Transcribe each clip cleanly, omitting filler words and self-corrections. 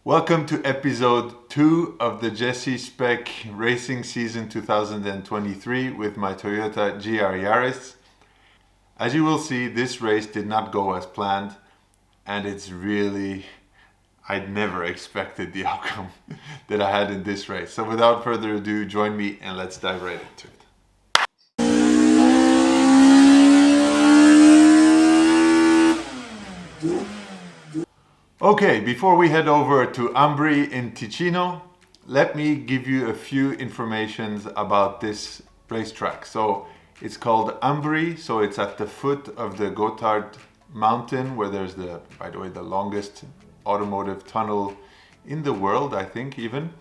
Welcome to episode 2 of the Jesse Spec racing season 2023 with my Toyota GR Yaris. As you will see, this race did not go as planned, and I'd never expected the outcome that I had in this race. So without further ado, join me and let's dive right into it. Okay, before we head over to Ambri in Ticino, let me give you a few informations about this racetrack. So it's called Ambri, so it's at the foot of the Gotthard mountain where there's by the way, the longest automotive tunnel in the world, I think even.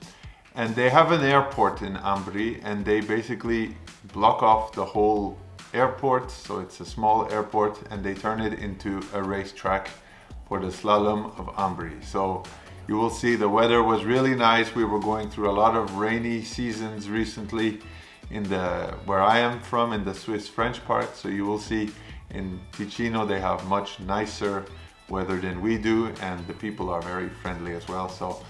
And they have an airport in Ambri and they basically block off the whole airport. So it's a small airport and they turn it into a racetrack for the Slalom of Ambri. So you will see the weather was really nice. We were going through a lot of rainy seasons recently where I am from, in the Swiss-French part. So you will see in Ticino they have much nicer weather than we do, and the people are very friendly as well. So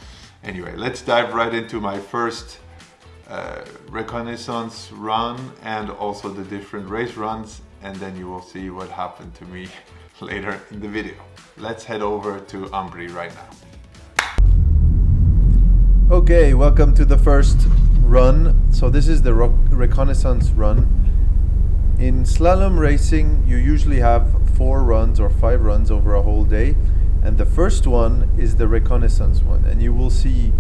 anyway, let's dive right into my first Reconnaissance Run and also the different race runs, and then you will see what happened to me later in the video. Let's head over to Ambri right now. Okay, welcome to the first run. So this is the Reconnaissance Run. In slalom racing, you usually have 4 runs or 5 runs over a whole day. And the first one is the Reconnaissance one. And you will see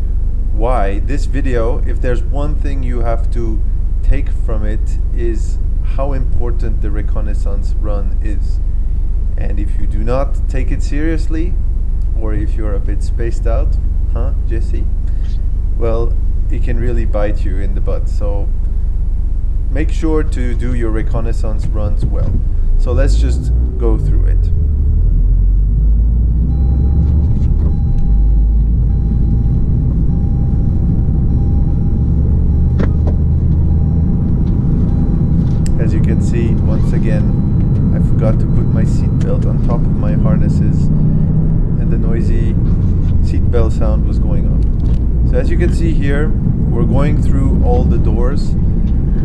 why. This video, if there's one thing you have to take from it, is how important the Reconnaissance Run is. And if you do not take it seriously, or if you're a bit spaced out, Jesse? Well, it can really bite you in the butt. So make sure to do your reconnaissance runs well. So let's just go through it. As you can see, once again, I forgot to put my seatbelt on top of my harnesses and the noisy seatbelt sound was going on. So as you can see here, we're going through all the doors.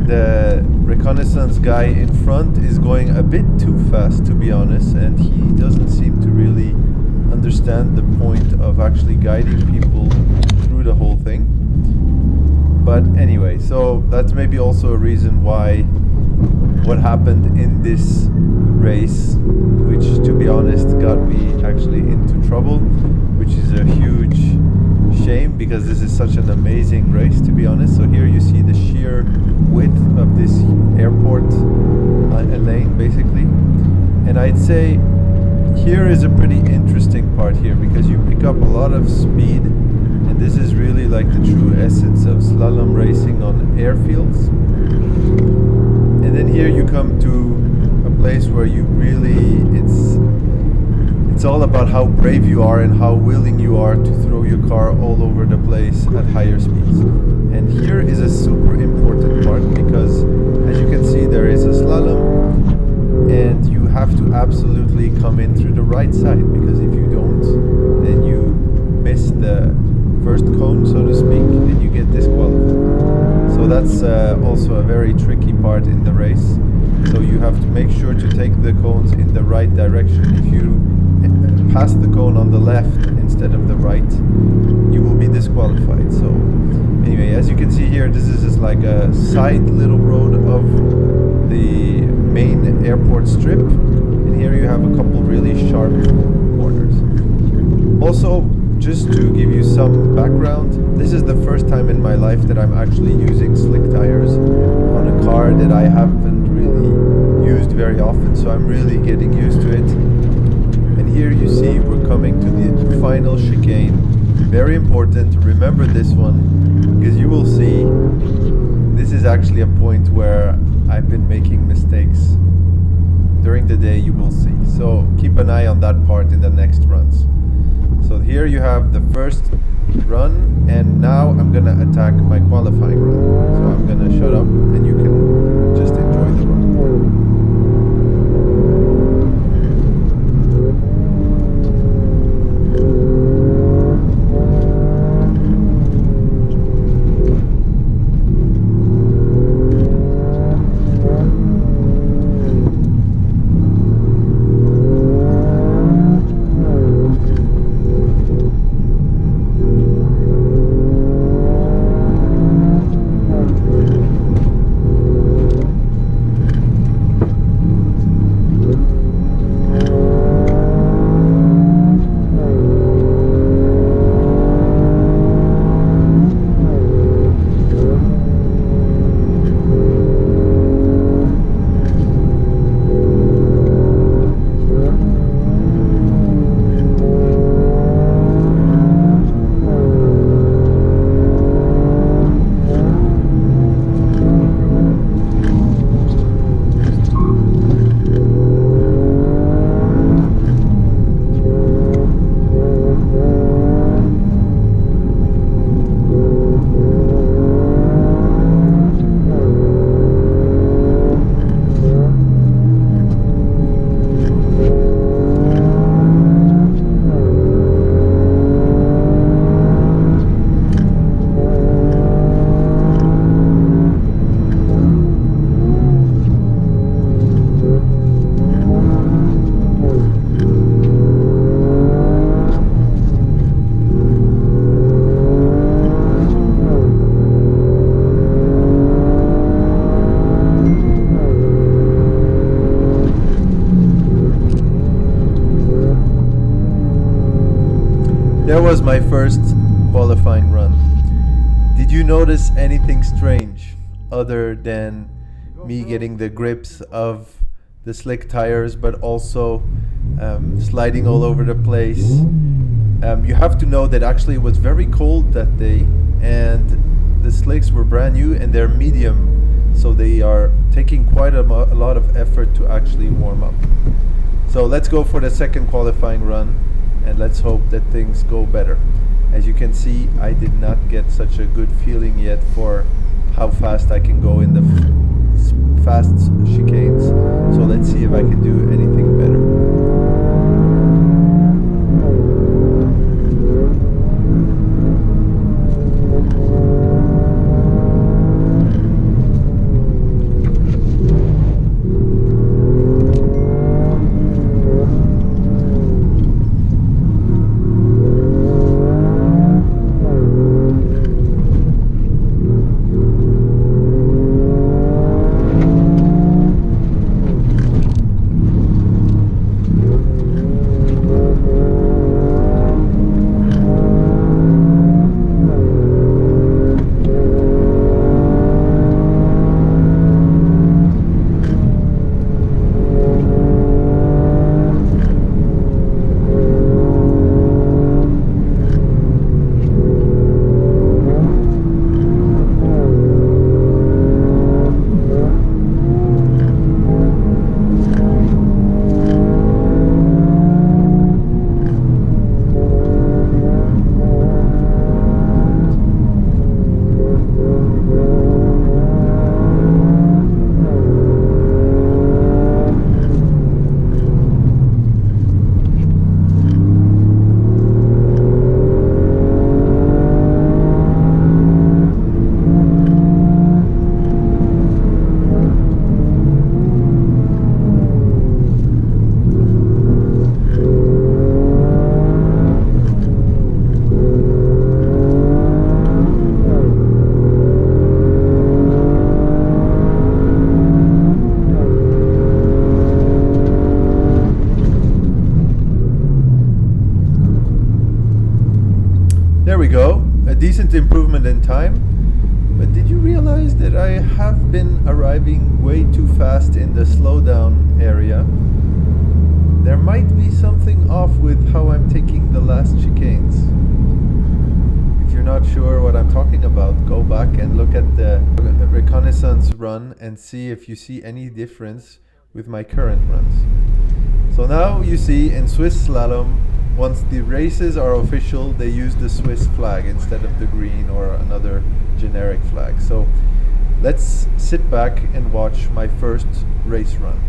The reconnaissance guy in front is going a bit too fast, to be honest, and he doesn't seem to really understand the point of actually guiding people through the whole thing. But anyway, so that's maybe also a reason why what happened in this race, which to be honest got me actually into trouble, which is a huge shame because this is such an amazing race, to be honest. So here you see the sheer width of this airport lane basically, and I'd say here is a pretty interesting part here because you pick up a lot of speed, and this is really like the true essence of slalom racing on airfields. And then here you come to a place where you really, it's all about how brave you are and how willing you are to throw your car all over the place at higher speeds. And here is a super important part because as you can see there is a slalom and you have to absolutely come in through the right side, because if you don't, then you miss the first cone, so to speak, and you get disqualified. So that's also a very tricky part in the race. So you have to make sure to take the cones in the right direction. If you pass the cone on the left instead of the right, you will be disqualified. So anyway, as you can see here, this is just like a side little road of the main airport strip, and here you have a couple really sharp corners. Also, just to give you some background, this is the first time in my life that I'm actually using slick tires on a car that I haven't really used very often, so I'm really getting used to it. And here you see we're coming to the final chicane. Very important, remember this one, because you will see this is actually a point where I've been making mistakes. During the day you will see, so keep an eye on that part in the next runs. So here you have the first run, and now I'm gonna attack my qualifying run. So I'm gonna shut up and you can just enjoy the run. was my first qualifying run. Did you notice anything strange other than me getting the grips of the slick tires, but also sliding all over the place? You have to know that actually it was very cold that day, and the slicks were brand new and they're medium, so they are taking quite a lot of effort to actually warm up. So let's go for the second qualifying run, and let's hope that things go better. As you can see, I did not get such a good feeling yet for how fast I can go in the fast chicanes. So let's see if I can do anything better. There we go, a decent improvement in time. But did you realize that I have been arriving way too fast in the slowdown area? There might be something off with how I'm taking the last chicanes. If you're not sure what I'm talking about, go back and look at the Reconnaissance Run and see if you see any difference with my current runs. So now you see in Swiss slalom, once the races are official, they use the Swiss flag instead of the green or another generic flag. So let's sit back and watch my first race run.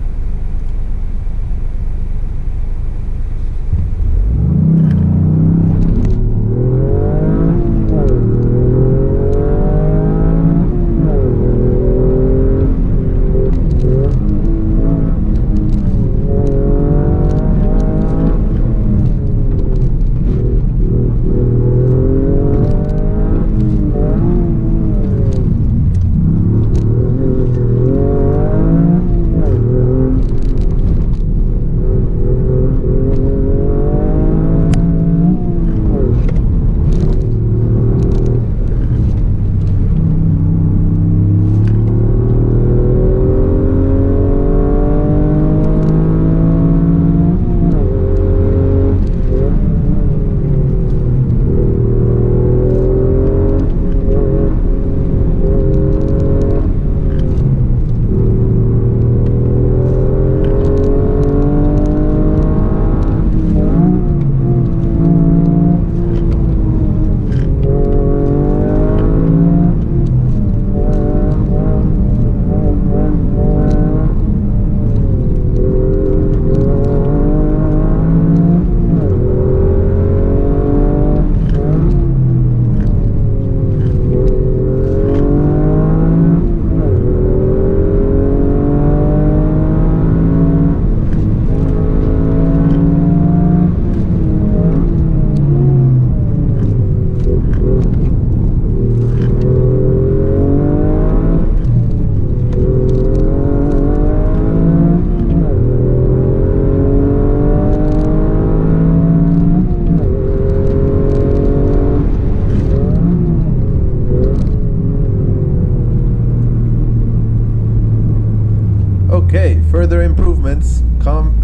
moments.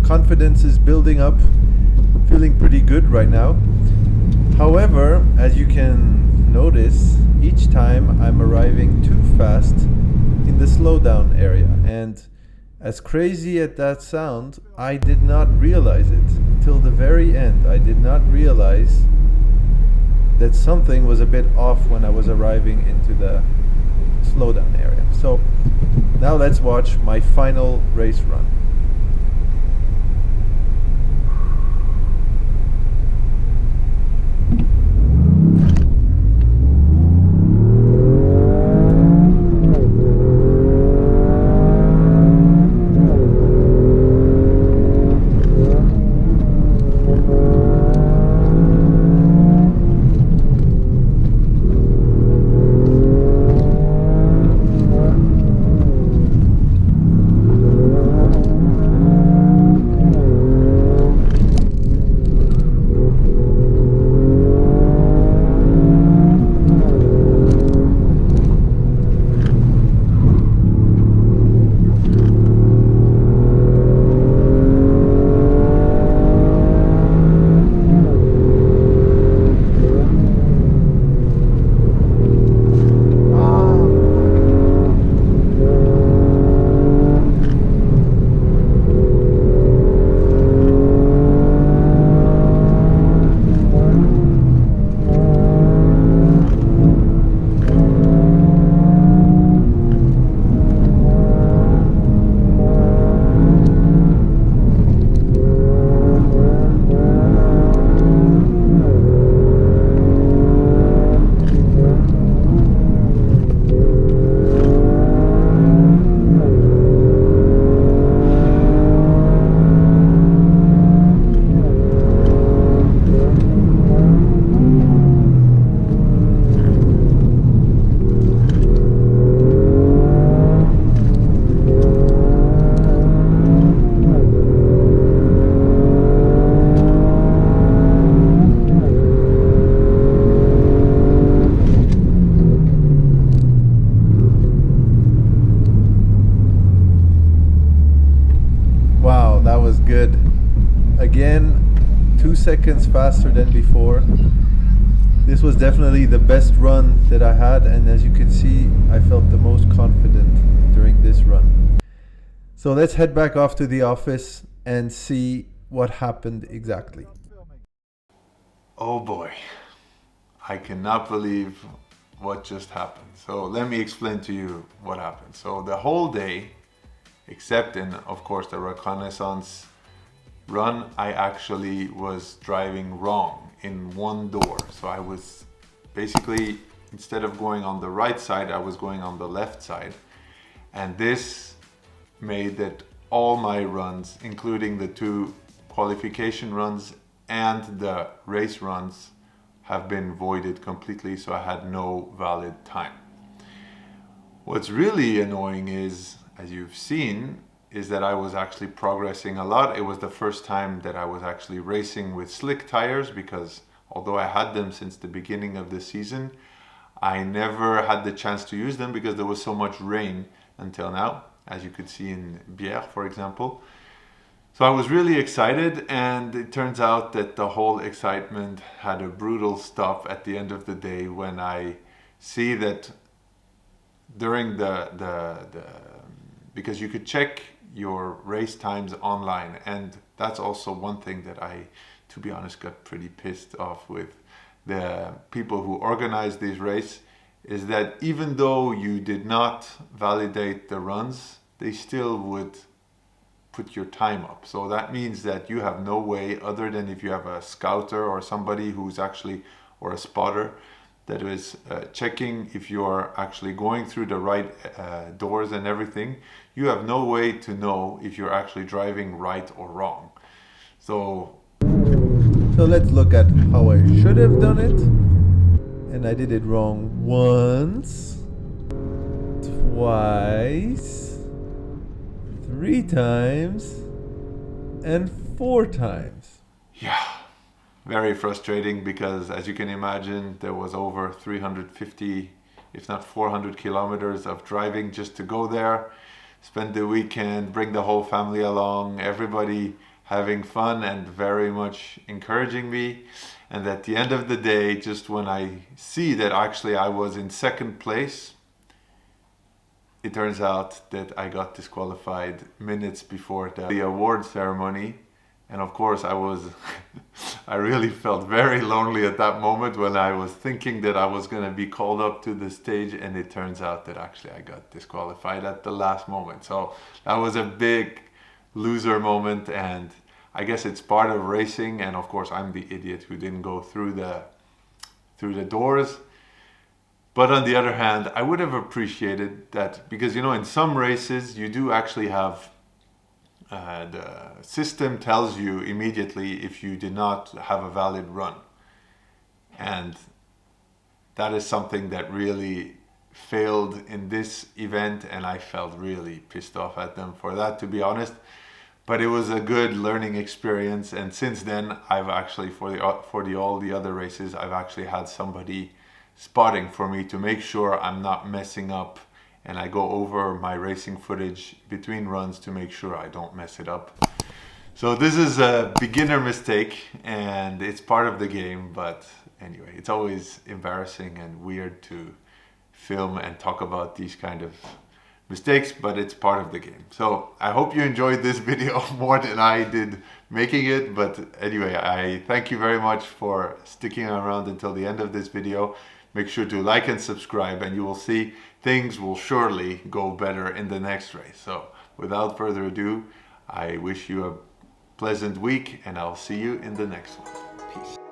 Confidence is building up. Feeling pretty good right now. However, as you can notice, each time I'm arriving too fast in the slowdown area. And as crazy as that sounds, I did not realize it till the very end. I did not realize that something was a bit off when I was arriving into the slowdown area. So now let's watch my final race run. Good. Again, 2 seconds faster than before. This was definitely the best run that I had, and as you can see, I felt the most confident during this run. So let's head back off to the office and see what happened exactly. Oh boy, I cannot believe what just happened. So let me explain to you what happened. So the whole day, except in, of course, the Reconnaissance Run, I actually was driving wrong in one door. So I was basically, instead of going on the right side, I was going on the left side. And this made that all my runs, including the 2 qualification runs and the race runs, have been voided completely. So I had no valid time. What's really annoying is, as you've seen, is that I was actually progressing a lot. It was the first time that I was actually racing with slick tires, because although I had them since the beginning of the season, I never had the chance to use them because there was so much rain until now, as you could see in Bière, for example. So I was really excited, and it turns out that the whole excitement had a brutal stop at the end of the day when I see that during because you could check your race times online, and that's also one thing that I, to be honest, got pretty pissed off with the people who organize these races, is that even though you did not validate the runs, they still would put your time up. So that means that you have no way, other than if you have a scouter or somebody who's actually, or a spotter, that is checking if you're actually going through the right doors and everything. You have no way to know if you're actually driving right or wrong. So let's look at how I should have done it. And I did it wrong once, twice, 3 times, and 4 times. Yeah, very frustrating, because as you can imagine, there was over 350, if not 400 kilometers of driving just to go there. spend the weekend, bring the whole family along, everybody having fun and very much encouraging me. And at the end of the day, just when I see that actually I was in second place, it turns out that I got disqualified minutes before the award ceremony. And of course I really felt very lonely at that moment when I was thinking that I was going to be called up to the stage, and it turns out that actually I got disqualified at the last moment. So that was a big loser moment, and I guess it's part of racing. And of course I'm the idiot who didn't go through the doors. But on the other hand, I would have appreciated that, because you know, in some races you do actually have the system tells you immediately if you did not have a valid run, and that is something that really failed in this event, and I felt really pissed off at them for that, to be honest. But it was a good learning experience, and since then I've actually for all the other races I've actually had somebody spotting for me to make sure I'm not messing up, and I go over my racing footage between runs to make sure I don't mess it up. So this is a beginner mistake and it's part of the game, but anyway, it's always embarrassing and weird to film and talk about these kind of mistakes, but it's part of the game. So I hope you enjoyed this video more than I did making it, but anyway, I thank you very much for sticking around until the end of this video. Make sure to like and subscribe, and you will see things will surely go better in the next race. So without further ado, I wish you a pleasant week, and I'll see you in the next one. Peace.